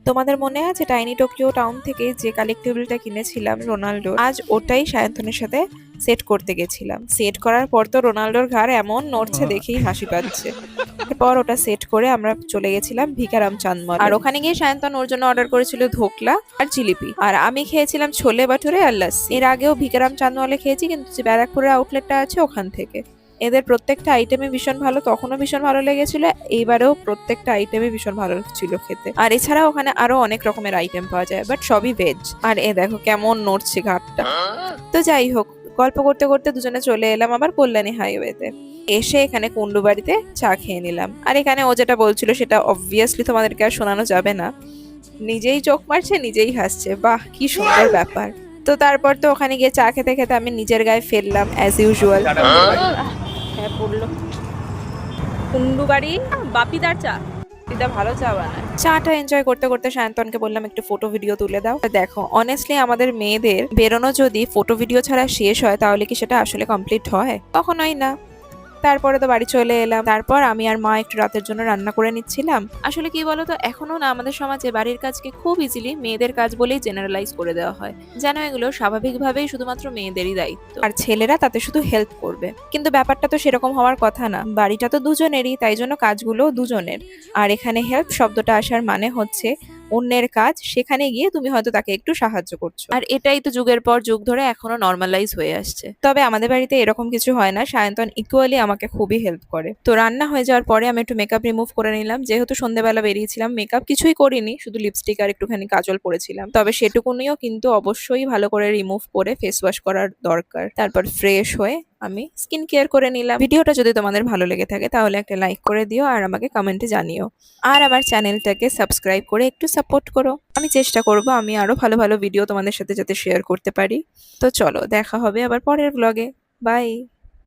তোমাদের মনে আছে টাইনি টোকিও টাউন থেকে যে কালেক্টিবলটা কিনেছিলাম রোনাল্ডো, আজ ওটাই সায়ন্তনের সাথে সেট করতে গেছিলাম। সেট করার পর তো রোনাল্ডোর ঘাড় এমন নড়ছে দেখেই হাসি পাচ্ছে। এরপর ওটা সেট করে আমরা চলে গেছিলাম ভিকারাম চাঁদ মলে। আর ওখানে গিয়ে সায়ন্তন ওর জন্য অর্ডার করেছিল ধোকলা আর জিলিপি, আর আমি খেয়েছিলাম ছোলে বাটুরে আর লাস্সি। এর আগেও ভিকারাম চাঁদ মলে খেয়েছি, কিন্তু যে ব্যারাকপুরের আউটলেটটা আছে ওখান থেকে। এদের প্রত্যেকটা আইটেমে ভীষণ ভালো, তখনও ভীষণ ভালো লেগেছিল, এইবারেও প্রত্যেকটা আইটেমে ভীষণ ভালো ছিল খেতে। আর এছাড়া ওখানে আরো অনেক রকমের আইটেম পাওয়া যায়, বাট সবই ভেজ। আর এ দেখো কেমন নড়ছে ঘাটটা। তো যাই হোক, গল্প করতে করতে দুজনে চলে এলাম আবার কল্যাণী হাইওয়েতে। এসে এখানে কুন্ডু বাড়িতে চা খেয়ে নিলাম। আর এখানে ও যেটা বলছিল সেটা অবভিয়াসলি তোমাদেরকে আর শোনানো যাবে না। নিজেই চোখ মারছে, নিজেই হাসছে, বাহ কি সুন্দর ব্যাপার। তো তারপর তো ওখানে গিয়ে চা খেতে খেতে আমি নিজের গায়ে ফেললাম অ্যাজ ইউজুয়াল। হ্যাঁ পড়লো। কুন্ডু বাড়ি বাপিদার চা, দিদা ভালো চা বানায়। চাটা এনজয় করতে করতে সায়ন্তনকে বললাম একটু ফটো ভিডিও তুলে দাও। দেখো অনেস্টলি আমাদের মেয়েদের বেরোনো যদি ফটো ভিডিও ছাড়া শেষ হয় তাহলে কি সেটা আসলে কমপ্লিট হয়? কখনোই না। তারপরে তো বাড়ি চলে এলাম। তারপর আমি আর মা একটু রাতের জন্য রান্না করে নিচ্ছিলাম। আসলে কি বলতো, এখনো না আমাদের সমাজে বাড়ির কাজকে খুব ইজিলি মেয়েদের কাজ বলেই জেনারেলাইজ করে দেওয়া হয়, যেন এগুলো স্বাভাবিকভাবেই শুধুমাত্র মেয়েদেরই দায়িত্ব, আর ছেলেরা তাতে শুধু হেল্প করবে। কিন্তু ব্যাপারটা তো সেরকম হওয়ার কথা না। বাড়িটা তো দুজনেরই, তাই জন্য কাজগুলো দুজনের। আর এখানে হেল্প শব্দটা আসার মানে হচ্ছে অন্যের কাজ, সেখানে গিয়ে তুমি হয়তো তাকে একটু সাহায্য করছো। আর এটাই তো যুগের পর যুগ ধরে এখনো নর্মালাইজ হয়ে আসছে। তবে আমাদের বাড়িতে এরকম কিছু হয় না, সায়ন্তন ইকুয়ালি আমাকে খুবই হেল্প করে। তো রান্না হয়ে যাওয়ার পরে আমি একটু মেকআপ রিমুভ করে নিলাম, যেহেতু সন্ধ্যেবেলা বেরিয়েছিলাম। মেকআপ কিছুই করিনি, শুধু লিপস্টিক আর একটুখানি কাজল পরেছিলাম, তবে সেটুকুনিও কিন্তু অবশ্যই ভালো করে রিমুভ করে ফেস ওয়াশ করার দরকার। তারপর ফ্রেশ হয়ে আমি স্কিন কেয়ার করে নিলাম। ভিডিওটা যদি তোমাদের ভালো লেগে থাকে তাহলে একটা লাইক করে দিও আর আমাকে কমেন্টে জানিও। আর আমার চ্যানেলটাকে সাবস্ক্রাইব করে একটু সাপোর্ট করো। আমি চেষ্টা করব আমি আরো ভালো ভালো ভিডিও তোমাদের সাথে যাতে শেয়ার করতে পারি। তো চলো, দেখা হবে আবার পরের ব্লগে। বাই।